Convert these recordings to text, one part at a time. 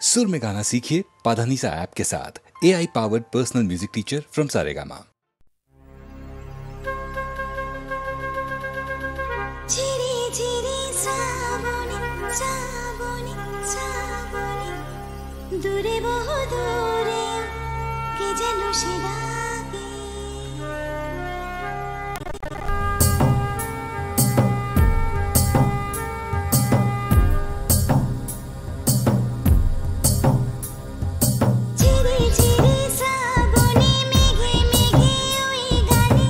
सुर में गाना सीखिए पाधानीसा ऐप के साथ। AI powered personal music teacher from Saregama. দূরে বহু দূরে কে যেন সে ডাকে ঝিরি ঝিরি শ্রাবণে মেঘে মেঘে ওই গানে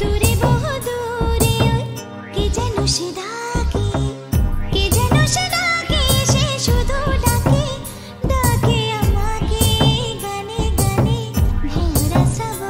দূরে বহু দূরে ওই কে যেন সে ডাকে কে যেন সে ডাকে সে শুধু ডাকে ডাকে আমাকে গানে গানে ভরা শ্রাবণে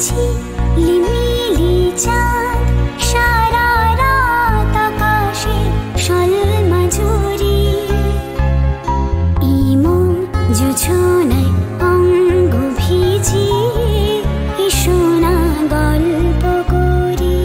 বুঝি লিমিলি চাঁদ সারা রাত আকাশে সলমাঝুরি ইমন জোছনায় অঙ্গ ভিজিয়ে এসো না গল্প করি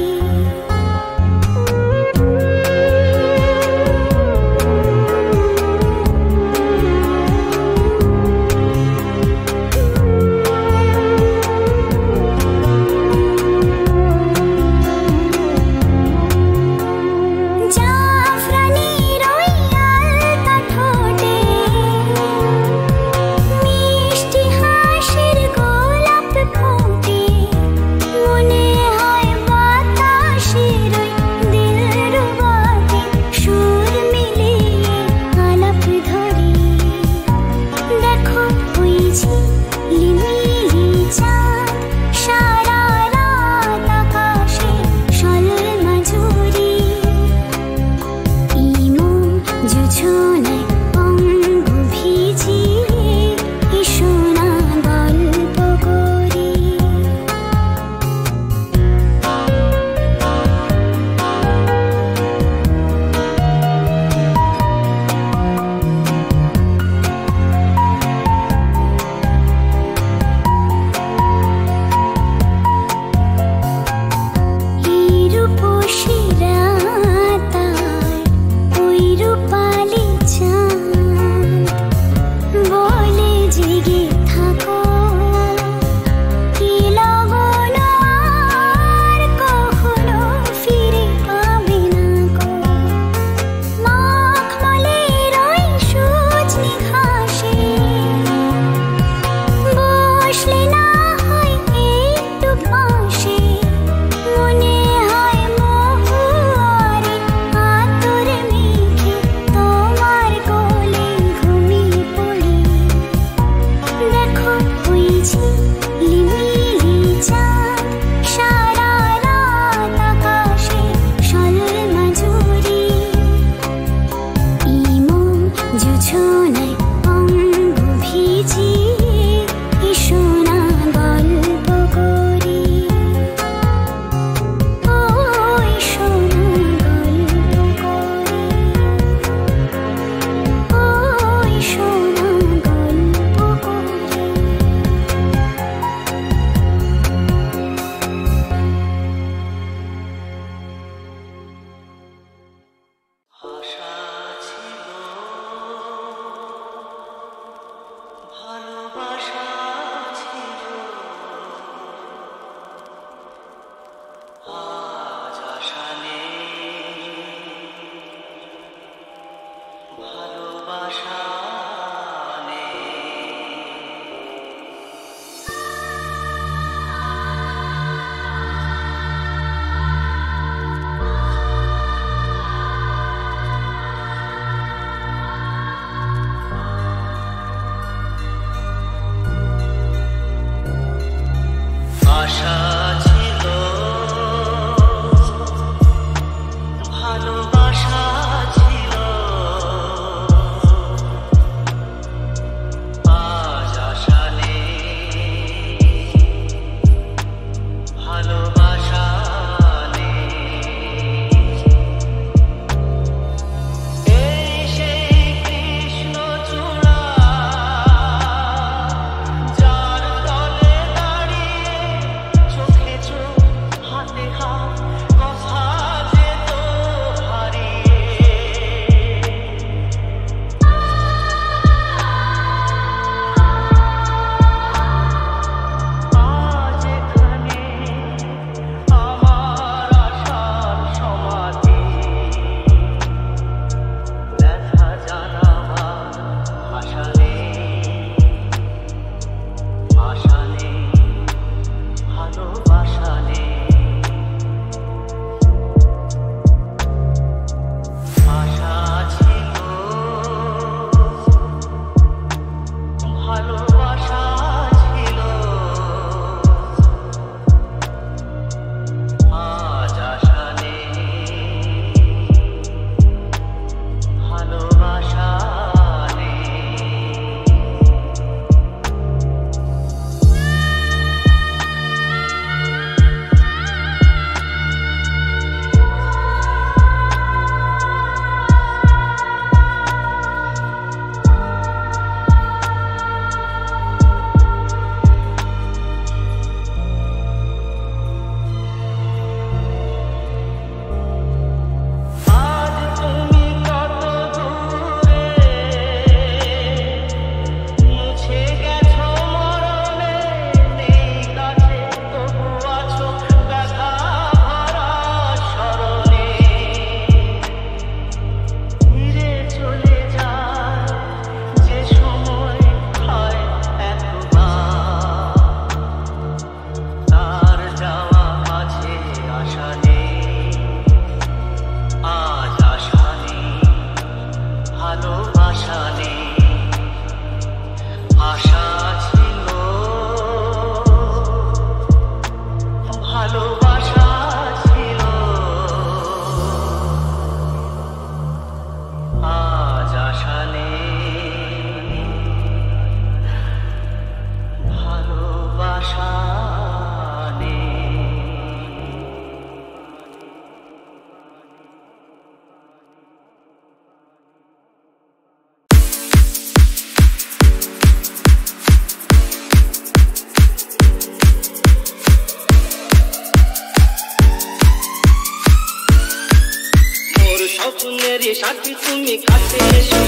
স্বপ্নেরই সাথী তুমি কাছে এসো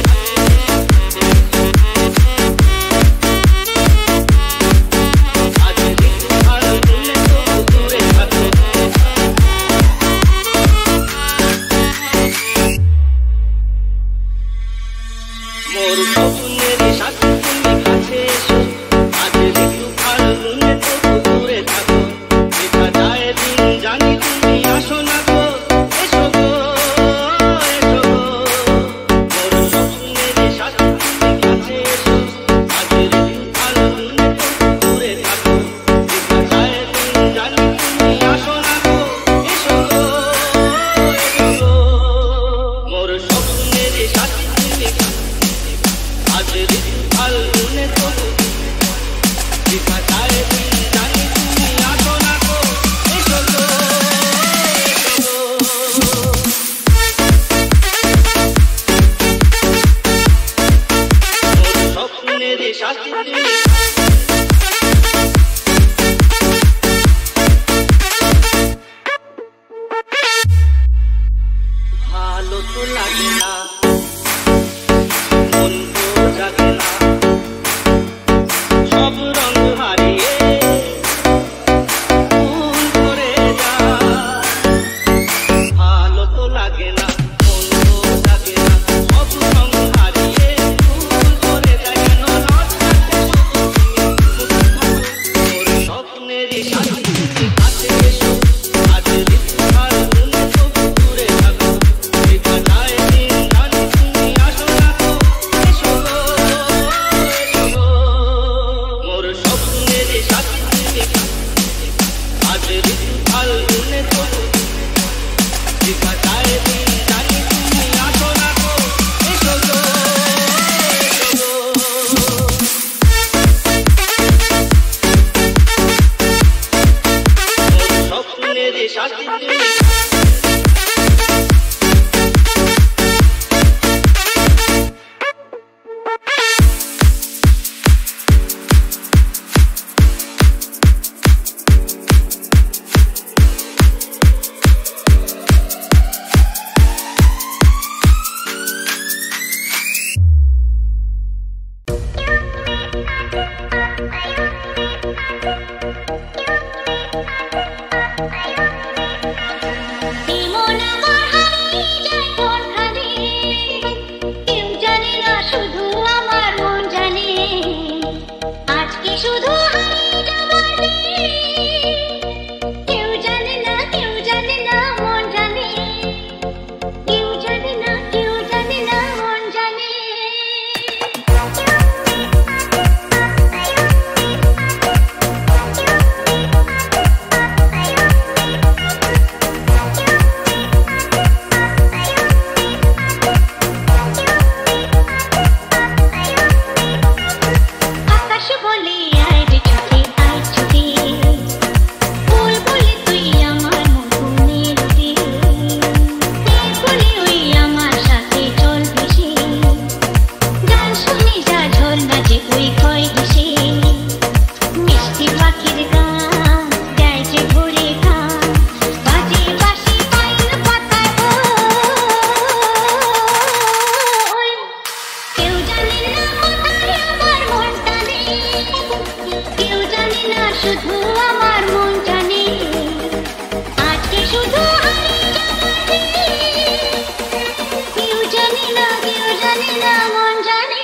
আজ ঋতু ফাল্গুনে তবু দূরে থাকো মোর স্বপ্নেরই সাথী তুমি কাছে এসো আজ ঋতু ফাল্গুনে তবু দূরে থাকো দেখা যায় দিন জানি তুমি আসো না গো এসো গো এসো গো মোর স্বপ্নেরই সাথী তুমি কাছে এসো আজ ঋতু ফাল্গুনে তবু দূরে থাকো দেখা যায় দিন জানি তুমি আসো না গো এসো গো এসো গো মোর স্বপ্নেরই সাথী তুমি আজ ঋতু ফাল্গুনে তবু দেখা যায় দিন জানি তুমি আসো না গো এসো গো মোর স্বপ্নেরই সাথী তুমি ভালো তো লাগে না মন তো জাগে না সব রং হারিয়ে ভুল করে যায় ভালো তো লাগে না মন তো জাগে না সব রং হারিয়ে ভুল করে যায় কেন রাস্তাতে শুধু তুমি মোর স্বপ্নেরই সাথী তুমি কাছে এসো আজ ঋতু ফাল্গুনে তবু দূরে থাকো দেখা যায় দিন জানি তুমি আসো না গো এসো গো এসো গো মোর স্বপ্নেরই সাথী তুমি আজ ঋতু ফাল্গুনে তবু দেখা যায় দিন জানি তুমি আসো না গো এসো গো এসো গো মোর স্বপ্নেরই সাথী তুমি এমন আমার হারিয়ে যায় কোনখানে কেউ জানে না শুধু আমার মন জানে আজকে শুধু হারিয়ে যাবার দিন কেউ জানে না মন জানে কেউ জানে না মন জানে আকাশ বলে আয় রে ছুটে ফুল বলে তুই আমার মনের দিল বলে ওই আমার সাথে চল ভেসে গান শুনে যা ঝোল নাচে ওই ক্ষয় ঘেসে মিষ্টি পাখির গান গায় যে ভরে গান বাজে বাঁশি পাইন পাতায় ওই কেউ জানে না কোথায় আমার মনটা নেই কেউ জানে না শুধু আমার মন জানে আজকে শুধু হারিয়ে যাবার দিন কেউ জানে না মন জানে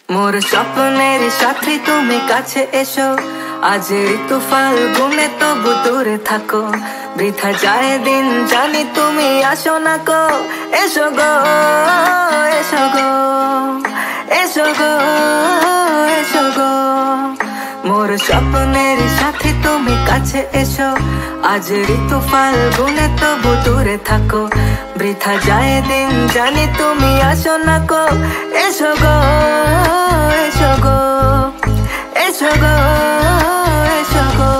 মোর স্বপ্নেরই সাথী তুমি কাছে এসো আজ ঋতু ফাল্গুনে তবু দূরে থাকো বৃথা যায় দিন জানি তুমি আসো না গো এসো গো এসো গো এসো গো এসো গো মোর স্বপ্নের সাথী তুমি কাছে এসো আজ ঋতু ফাল্গুনে তবু দূরে থাকো বৃথা যায় দিন জানি তুমি আসো না কো এসো গো এসো গো এসো গো এসো গো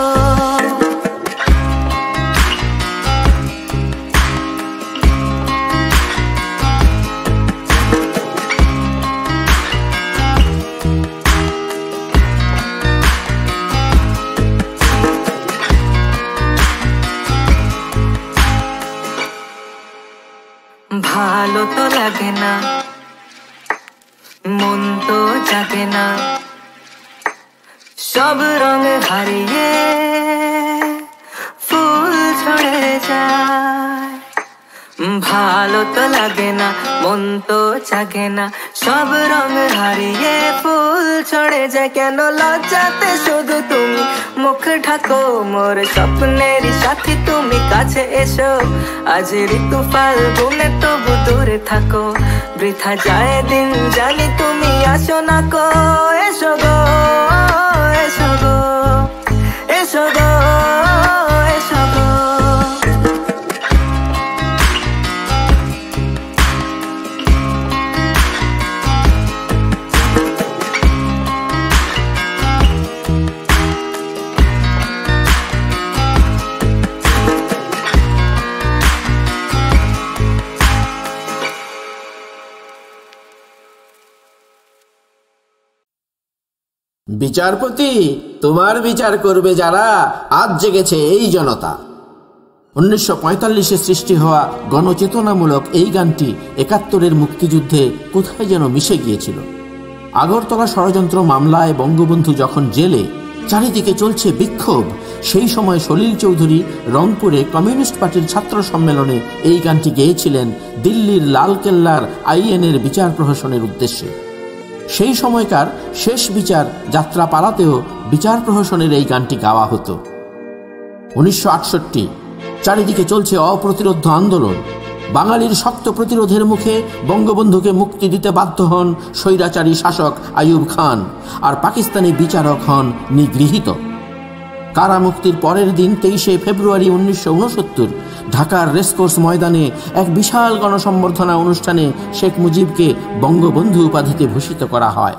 ভালো তো লাগে না মন তো জাগে না সব রঙ হারিয়ে ফুল ঝরে যায় ভালো তো লাগে না মন তো জাগে না সব রঙ হারিয়ে ফুল ঝরে যায় কেন লজ্জাতে শুধু তুমি মুখ ঢাকো মোর স্বপ্নের সাথী তুমি কাছে এসো আজ ঋতু ফাল্গুনে তবু দূরে থাকো বৃথা যায় দিন জানি তুমি আসো না কো এসো গো এসো গো এসো গো এসো গো বিচারপতি তোমার বিচার করবে যারা আজ জেগেছে এই জনতা 1945-এ সৃষ্টি হওয়া গণচেতনামূলক এই গানটি 71-এর মুক্তিযুদ্ধে কোথায় যেন মিশে গিয়েছিল। আগরতলা ষড়যন্ত্র মামলায় বঙ্গবন্ধু যখন জেলে চারিদিকে চলছে বিক্ষোভ সেই সময় সলিল চৌধুরী রংপুরে কমিউনিস্ট পার্টির ছাত্র সম্মেলনে এই গানটি গেয়েছিলেন দিল্লির লালকেল্লার আইএনের বিচার প্রহসনের উদ্দেশ্যে। সেই সময়কার শেষ বিচার যাত্রা পালাতেও বিচার প্রহসনের এই গানটি গাওয়া হতো। 1968 চারিদিকে চলছে অপ্রতিরোধ্য আন্দোলন। বাঙালির শক্ত প্রতিরোধের মুখে বঙ্গবন্ধুকে মুক্তি দিতে বাধ্য হন স্বৈরাচারী শাসক আইয়ুব খান, আর পাকিস্তানি বিচারক হন নিগৃহীত। কারামুক্তির পরের দিন 23শে ফেব্রুয়ারি 1969 ঢাকার রেসকোর্স ময়দানে এক বিশাল গণসম্বর্ধনা অনুষ্ঠানে শেখ মুজিবকে বঙ্গবন্ধু উপাধিতে ভূষিত করা হয়।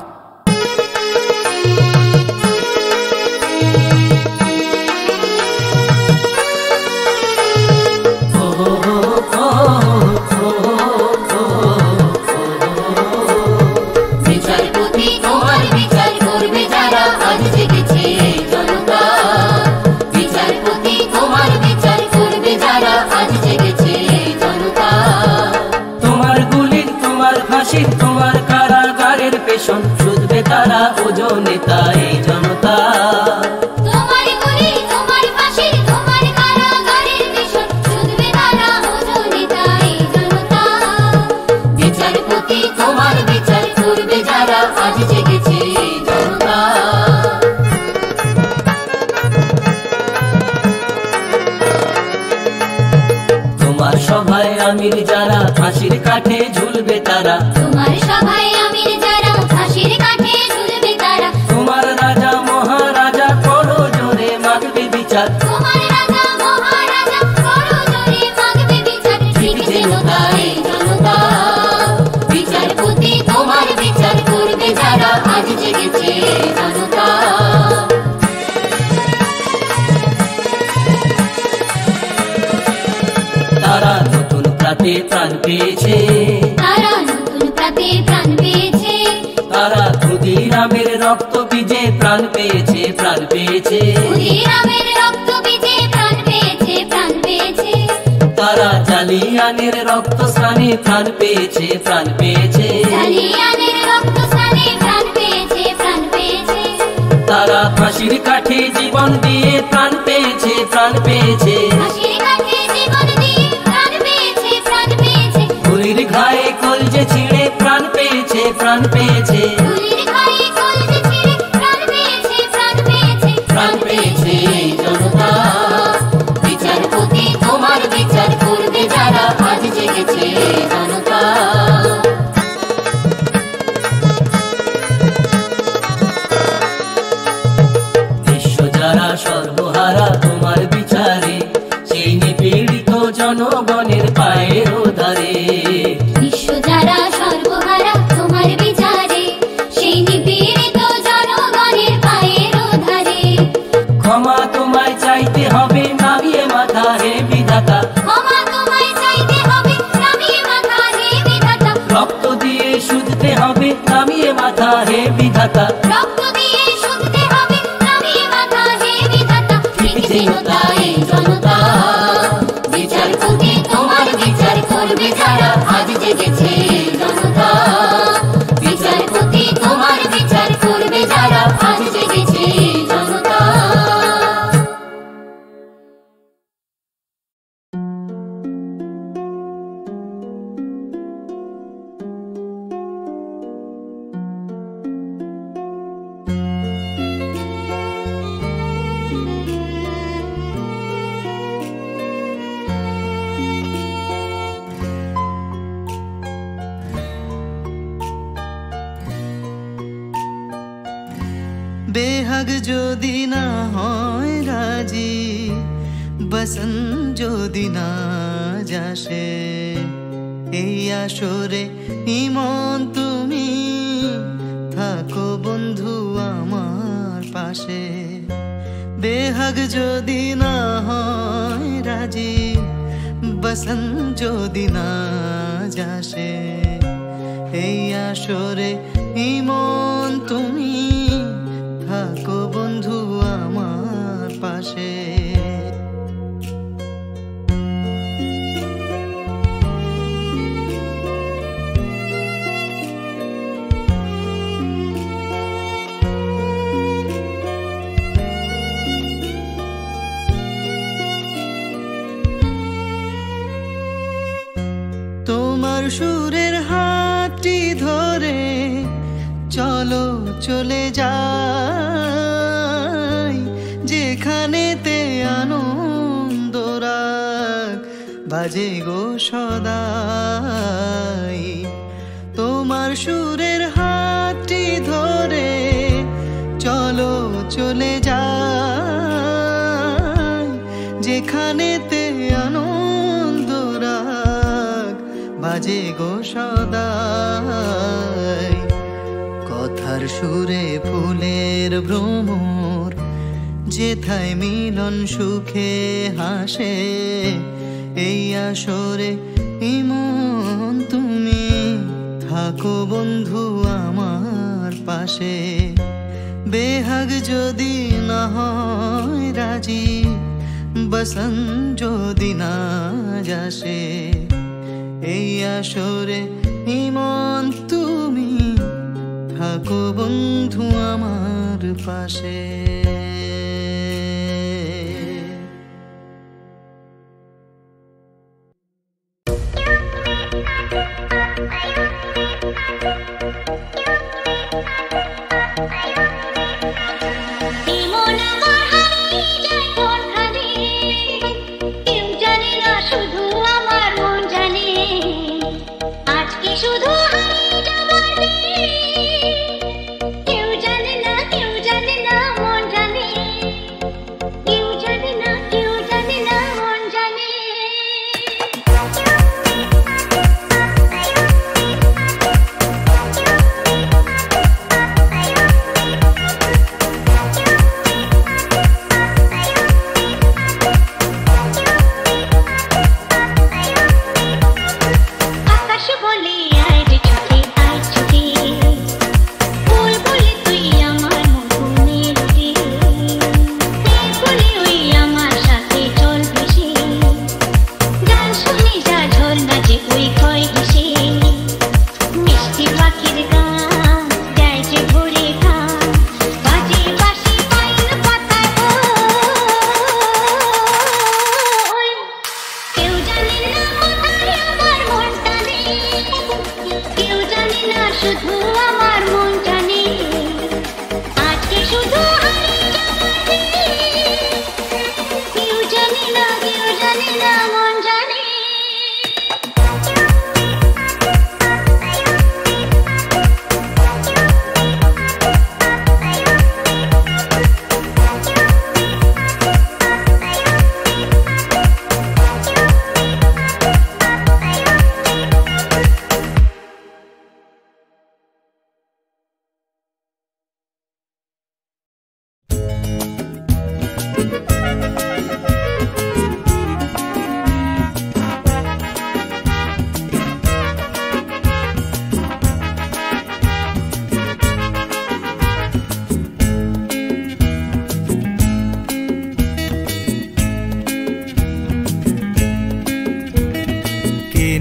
তোমার কারাগারের পেশন শুধবে তারা ওজনে তাই জনতা তোমার গুলি তোমার ফাঁসি তোমার কারাগারের পেশন শুধবে তারা ওজনে তাই জনতা বিচারপতি তোমার বিচার করবে যারা আজ জেগেছে জনতা তোমার সভায় আমির যারা ফাঁসির কাঠে ঝুলবে তারা তোমার সভায় আমির যারা ফাঁসির কাঠে ঝুলবে তারা তোমার রাজা মহারাজা করো জোরে মাগবে বিচার তোমার রাজা মহারাজা করো জোরে মাগবে বিচার ঠিক যেন তাই জনতা বিচারপতি তোমার বিচার করবে যারা আজ জেগেছে জনতা তারা নতুন প্রাতে প্রাণ পেয়েছে তারা নতুন প্রাতে প্রাণ পেয়েছে তারা ক্ষুদিরামের রক্ত বীজে প্রাণ পেয়েছে প্রাণ পেয়েছে ক্ষুদিরামের রক্ত বীজে প্রাণ পেয়েছে প্রাণ পেয়েছে তারা জালিয়ানের রক্ত স্নানে প্রাণ পেয়েছে প্রাণ পেয়েছে জালিয়ানের রক্ত স্নানে প্রাণ পেয়েছে প্রাণ পেয়েছে তারা ফাঁসির কাঠে জীবন দিয়ে প্রাণ পেয়েছে প্রাণ পেয়েছে ফাঁসির কাঠে জীবন দিয়ে প্রাণ পেয়েছে প্রাণ পেয়েছে গুলির ঘায়ে কলজে ছিঁড়ে প্রাণ পেয়েছে প্রাণ পেয়েছে গুলির ঘায়ে কলজে ছিঁড়ে প্রাণ পেয়েছে প্রাণ পেয়েছে প্রাণ পেয়েছে জনতা বিচারপতি তোমার বিচার করবে যারা আজ জেগেছে জনতা বিধাতা রক্ত দিয়ে শুনতে হবে নামিয়ে মাথা হে বিধাতা বিঘ্নতা এই জনতা বিচারপতি তোমার বিচার করবে যারা আজ জেগেছে জনতা বিচারপতি তোমার বিচার করবে যারা আজ জেগেছে জনতা বেহাগ যদি না হয় রাজি বসন যদি না যাসে এই আসরে ইমন তুমি থাকো বন্ধু আমার পাশে বেহাগ যদি না হয় রাজি বসন যদি না যাসে এই আসরে ইমন তুমি থাকো বন্ধু আমার পাশে তোমার সুরের হাতটি ধরে চলো চলে যাই যেখানেতে আনন্দ রাগ বাজে গো সদাই তোমার সুরের হাতটি ধরে চলো চলে যাই যেখানেতে আনন্দ রাগ বাজে গো সদাই কথার সুরে ফুলের ভ্রমর যেথায় মিলন সুখে হাসে এই আসরে ইমন তুমি থাকো বন্ধু আমার পাশে বেহাগ যদি না হয় রাজি বসন যদি না যাসে এই আসরে ইমন তুমি থাকো বন্ধু আমার পাশে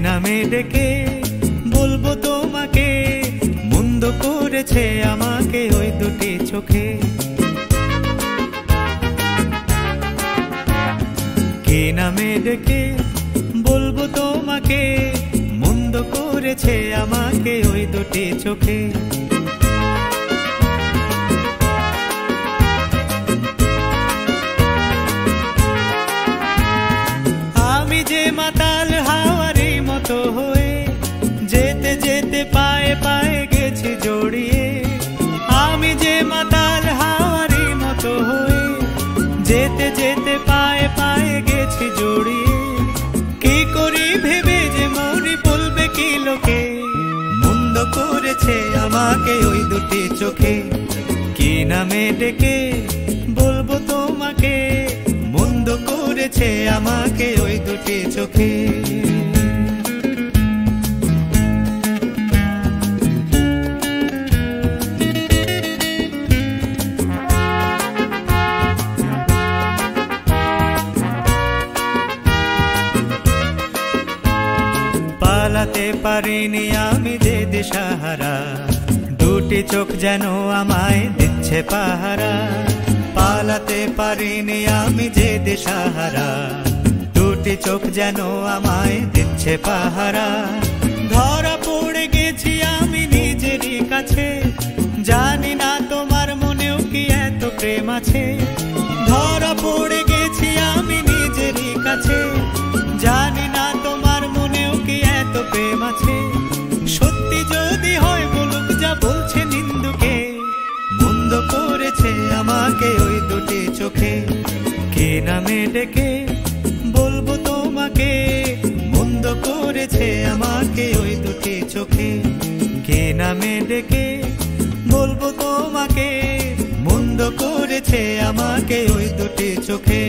নামে ডেকে বলবো তোমাকে, মন্দ করেছে আমাকে ওই দুটি চোখে। কে নামে ডেকে বলবো তোমাকে, মন্দ করেছে আমাকে ওই দুটি চোখে। আমি যে মাতাল হাওয়ারি মতো হয়ে যেতে যেতে পায়ে পায়ে গেছি জড়িয়ে। আমি যে মাতাল হাওয়ারি মতো হয়ে যেতে যেতে পায়ে পায়ে গেছি জড়িয়ে। কি করি ভেবে যে মরি বলবে কি লোকে, মন্দ করেছে আমাকে ওই দুটি চোখে। কি নামে ডেকে বলবো তোমাকে, মন্দ করেছে আমাকে ওই দুটি চোখে। পালাতে পারিনি আমি যে দিশাহারা, দুটি চোখ যেন আমায় দিচ্ছে পাহারা। পালাতে পারিনি আমি যে দিশাহারা, দুটি চোখ যেন আমায় দিচ্ছে পাহারা। ধরা পড়ে গেছি আমি নিজেরই কাছে, জানি না তোমার মনেও কি এত প্রেম আছে। ধরা পড়ে গেছি আমি নিজেরই কাছে, জানি না তোমার মনেও কি এত প্রেম আছে। সত্যি যদি হয় বলুক যা বলছে নিন্দুকে, মন্দ করেছে আমাকে ওই দুটি চোখে। কে নামে ডেকে বলবো তোমাকে, মন্দ করেছে আমাকে ওই দুটি চোখে। কে নামে ডেকে বলবো তোমাকে, মন্দ করেছে আমাকে ওই দুটি চোখে।